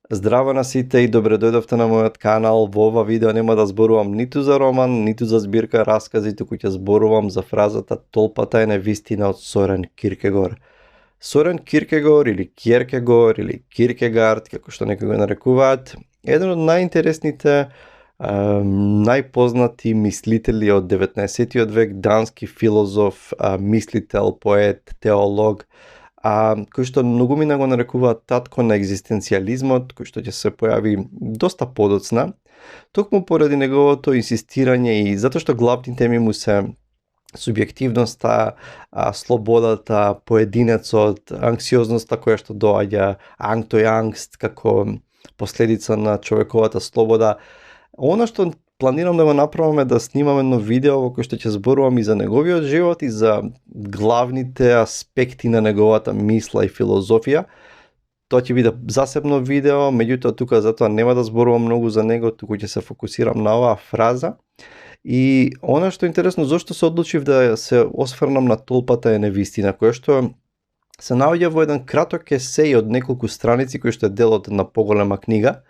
Здраво на сите и добре дојдовте на мојот канал. Во ова видео нема да зборувам ниту за роман, ниту за збирка раскази, туку ќе зборувам за фразата "Толпата е невистина" од Сорен Киркегор. Сорен Киркегор или Кierkegaard или Kierkegaard, како што некои го нарекуваат, е еден од најинтересните, најпознати мислители од 19 век, дански филозоф, мислител, поет, теолог, кој што многумина го нарекуваат татко на екзистенцијализмот, кој што ќе се појави доста подоцна, токму поради неговото инсистирање и затоа што главни теми му се субјективноста, слободата, поединецот, анксиозноста која што доаѓа, angst и angst како последица на човековата слобода. Она што планирам да го направам е да снимам едно видео во кој што ќе зборувам и за неговиот живот и за главните аспекти на неговата мисла и филозофија. Тоа ќе биде засебно видео, меѓутоа тука затоа нема да зборувам многу за него, туку ќе се фокусирам на оваа фраза. И она што е интересно, зошто се одлучив да се осврнам на "Толпата е невистина", која што се наоѓа во еден краток есеј од неколку страници кој што е дел од една поголема книга.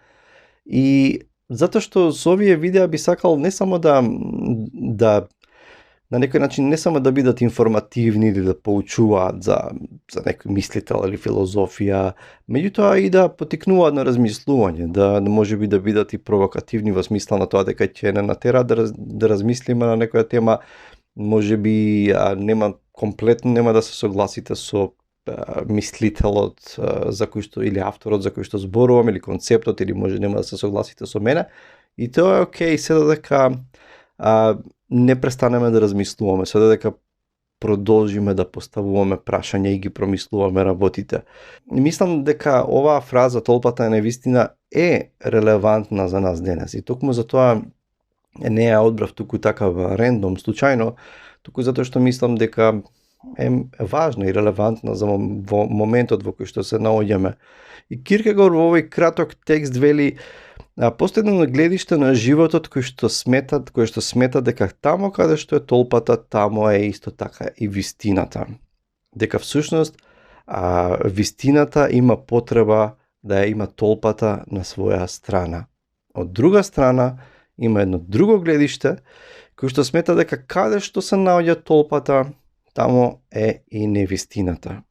И затоа што со овие видеа би сакал не само да на некој начин не само да бидат информативни или да поучуваат за некој мислител или филозофија, меѓутоа и да потикнуваат на размислување, да можеби да бидат и провокативни во смисла на тоа дека ќе не натера да размислиме на некоја тема, можеби комплетно нема да се согласите со мислителот за кој што или авторот за кој што зборувам или концептот, или може нема да се согласите со мене, и тоа е окей, се додека не престанеме да размислуваме, се додека продолжиме да поставуваме прашања и ги промислуваме работите. И мислам дека оваа фраза "Толпата е невистина" е релевантна за нас денес, и токму за тоа не ја одбрав туку така рендом, случајно, туку затоа што мислам дека е важна и релевантна за во моментот во кој што се наоѓаме. И Киркегор во овој краток текст вели: постои едно гледиште на животот кој што смета дека тамо каде што е толпата, тамо е исто така и вистината. Дека всушност вистината има потреба да ја има толпата на своја страна. Од друга страна има едно друго гледиште кој што смета дека каде што се наоѓа толпата, тамо е и невистината.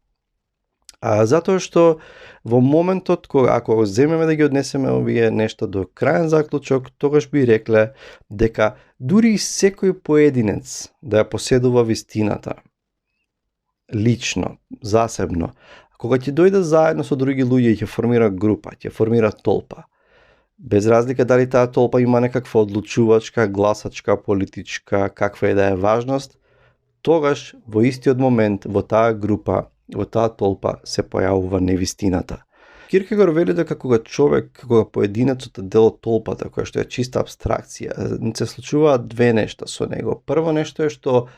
Затоа што во моментот ако земеме да ги однесеме овие нешта до крајен заклучок, тогаш би рекле дека дури и секој поединец да ја поседува вистината, лично, засебно, кога ќе дојде заедно со други луѓе ќе формира група, ќе формира толпа, без разлика дали таа толпа има некаква одлучувачка, гласачка, политичка, каква и да е важност, тогаш во истиот момент во таа група, во таа толпа се појавува невистината. Киркегор вели дека кога поединецот е дел од толпата, која што е чиста абстракција, се случуваат две нешта со него. Прво нешто е што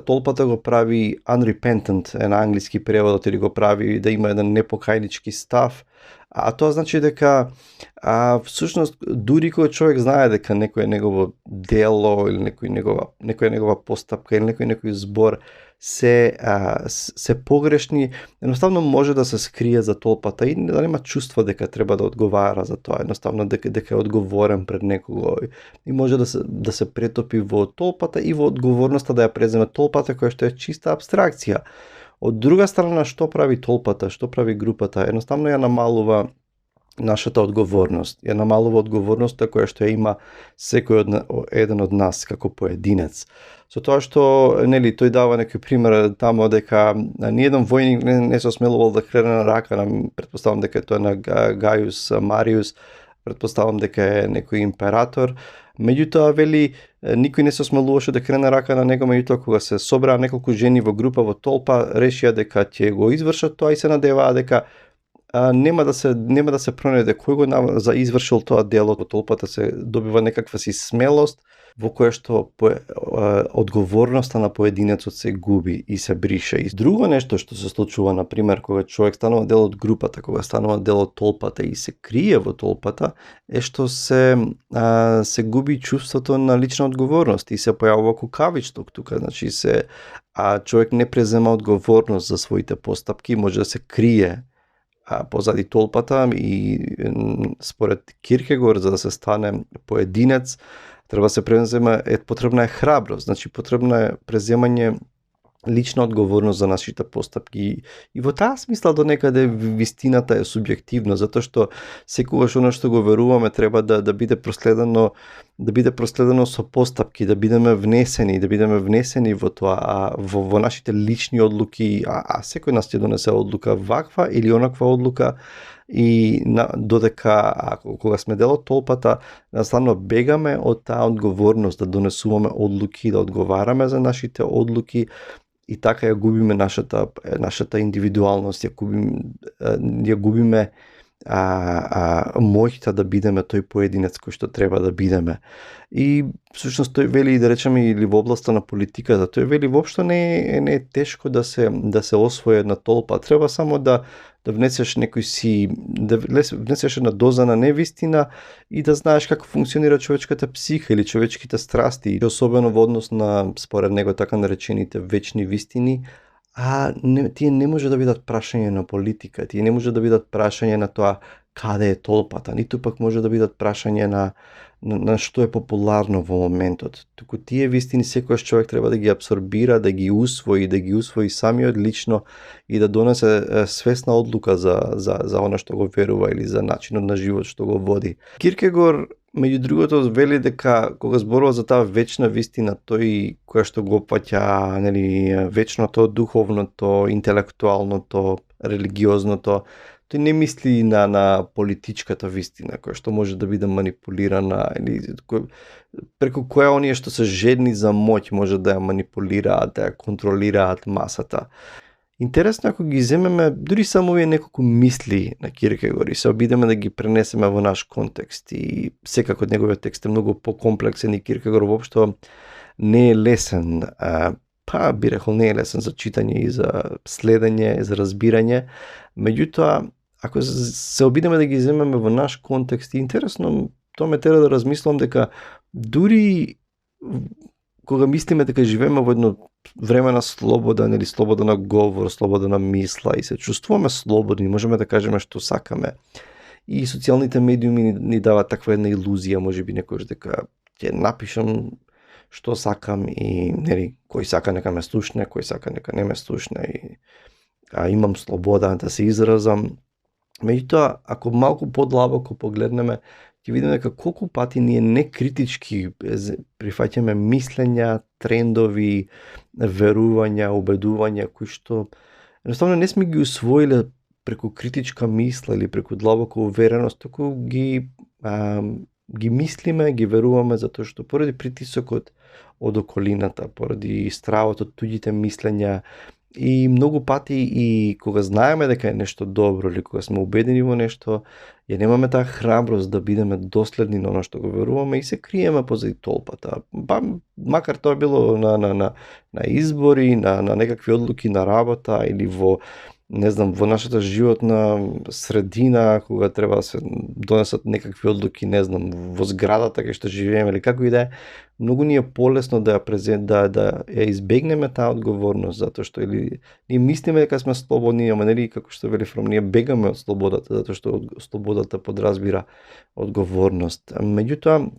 толпата го прави unrepentant, на англиски преводот, или го прави да има еден непокајнички став, тоа значи дека всушност дури кога човек знае дека некој негово дело или некоја негова постапка или некој збор се погрешни, едноставно може да се скрие за толпата и да нема чувство дека треба да одговара за тоа, едноставно дека е одговорен пред некого и може да се претопи во толпата и во одговорноста да ја преземе толпата која што е чиста абстракција. Од друга страна, што прави толпата, што прави групата, едноставно ја намалува нашата одговорност. Ја намалува одговорноста која што ја има секој еден од нас како поединец. Со тоа што, тој дава некој пример тамо дека ниеден војник не се осмелувал да крене на рака, претпоставам дека тоа е на Гајус Мариус, претпоставам дека е некој император. Меѓутоа вели никој не се осмелуваше да крене рака на него, меѓутоа кога се собраа неколку жени во група, во толпа, решија дека ќе го извршат тоа и се надеваа дека нема да се пронајде кој го извршил тоа дело. Во толпата се добива некаква си смелост во која што одговорноста на поединецот се губи и се брише. И друго нешто што се случува, например, кога човек станува дел од групата, кога станува дел од толпата и се крие во толпата, е што се губи чувството на лична одговорност и се појавува кукавичлук тука, значи човек не презема одговорност за своите постапки, може да се крие позади толпата и според Киркегор, за да се стане поединец, треба се презема, потребна е храброст, значи потребна е преземање лична одговорност за нашите постапки. И во таа смисла до некаде вистината е субјективна, затоа што секогаш оно што го веруваме треба да биде проследено со постапки, да бидеме внесени во тоа, во нашите лични одлуки, секој нас ќе донесе одлука ваква или онаква одлука, и додека кога сме дел од толпата, наставно бегаме од таа одговорност да донесуваме одлуки, да одговараме за нашите одлуки, и така ја губиме нашата индивидуалност, ја губиме моќта да бидеме тој поединец кој што треба да бидеме. И всушност тој вели, да речеме, или во областа на политиката, тој вели воопшто не е тешко да се освои една толпа, треба само да внесеш внесеш една доза на невистина и да знаеш како функционира човечката психа или човечките страсти, особено во однос на, според него, така наречените вечни вистини. Тие не може да бидат прашање на политика, тие не може да бидат прашање на тоа каде е толпата, ниту пак може да бидат прашање на што е популарно во моментот. Туку тие вистини секојаш човек треба да ги апсорбира, да ги усвои самиот лично и да донесе свесна одлука за она што го верува или за начинот на живот што го води. Киркегор, меѓу другото, вели дека кога зборува за таа вечна вистина, тој која што го опфаќа, нели, вечното, духовното, интелектуалното, религиозното, тој не мисли на политичката вистина, која што може да биде манипулирана, или преку која оние што се жедни за моќ може да ја манипулираат, да ја контролираат масата. Интересно, ако ги земеме дури само овие неколку мисли на Киркегор и се обидеме да ги пренесеме во наш контекст, и секако неговиот текст е многу покомплексен и Киркегор воопшто не е лесен, би рекол не е лесен за читање и за следење, за разбирање, меѓутоа, ако се обидеме да ги земеме во наш контекст, и интересно, тоа ме тера да размислам дека дури кога мислиме дека живееме во едно време на слобода, нели, слобода на говор, слобода на мисла и се чувствуваме слободни, можеме да кажеме што сакаме. И социјалните медиуми ни даваат таква една илузија, можеби некојаш, дека ќе напишам што сакам и, нели, кој сака нека ме слушне, кој сака нека не ме слушне, и имам слобода да се изразам. Меѓутоа, ако малку подлабоко погледнеме, ќе видиме дека колку пати ние некритички прифаќаме мислења, трендови, верувања, убедувања кои што едноставно не сме ги усвоиле преку критичка мисла или преку длабока увереност, туку ги мислиме, ги веруваме затоа што поради притисокот од околината, поради стравот од туѓите мислења, и многу пати и кога знаеме дека е нешто добро или кога сме убедени во нешто, ја немаме таа храброст да бидеме доследни на оно што го веруваме и се криеме позади толпата. Макар тоа било на избори, на некакви одлуки на работа или во во нашата животна средина, кога треба да се донесат некакви одлуки, во зградата кај што живееме или како и да е, многу ни е полесно да ја избегнеме таа одговорност, затоа што или ние мислиме дека сме слободни, ама нели како што вели Фром, ние бегаме од слободата, затоа што слободата подразбира одговорност. Меѓутоа,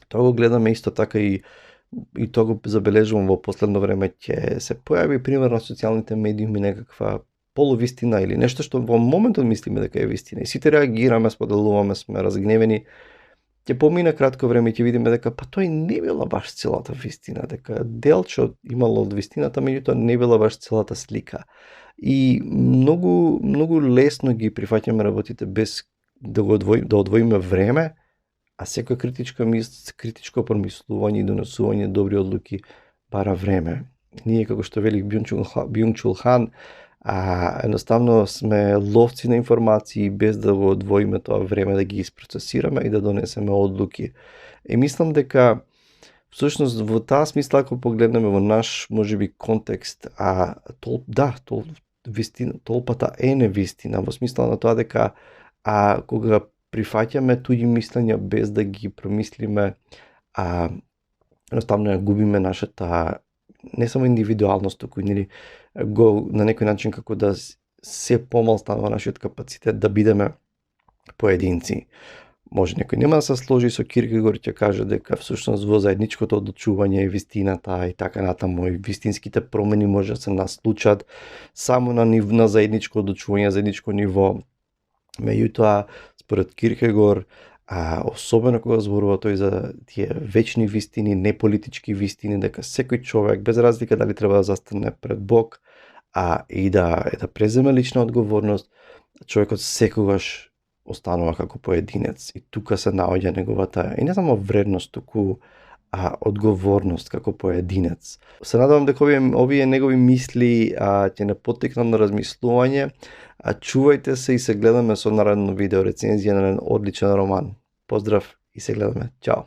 тоа го гледаме исто така и тоа го забележувам во последно време, ќе се појави пример на социјалните медиуми некаква полувистина или нешто што во моментот мислиме дека е вистина и сите реагираме, споделуваме, сме разгневени. Ќе помине кратко време и ќе видиме дека тој не била баш целата вистина, дека делче имало од вистината, меѓутоа не била баш целата слика. И многу лесно ги прифаќаме работите без да одвоиме време, а секоја критичко промислување и донесување добри одлуки бара време. Ние, како што вели Бјунг-Чул Хан, едноставно сме ловци на информации без да го одвоиме тоа време да ги испроцесираме и да донесеме одлуки. И мислам дека всушност во таа смисла, ако погледнеме во наш можеби контекст, толпата е невистина, во смисла на тоа дека кога прифаќаме туѓи мислења без да ги промислиме, едноставно ја губиме нашата не само индивидуалност, туку на некој начин како да се помал станува нашиот капацитет да бидеме поединци. Може некој нема да се сложи со Киркегор, ќе каже дека всушност во заедничкото одлучување е вистината и така натаму, и вистинските промени може да се наслучат само на заедничко одлучување, заедничко ниво. Меѓутоа, според Киркегор, особено кога зборува тој за тие вечни вистини, неполитички вистини, дека секој човек, без разлика дали треба да застане пред Бог, и да преземе лична одговорност, човекот секогаш останува како поединец и тука се наоѓа неговата и не само вредност, туку одговорност како поединец. Се надевам дека овие негови мисли ќе не поттикнат на размислување. Чувајте се и се гледаме со наредно видео рецензија на еден одличен роман. Поздрав и се гледаме. Чао!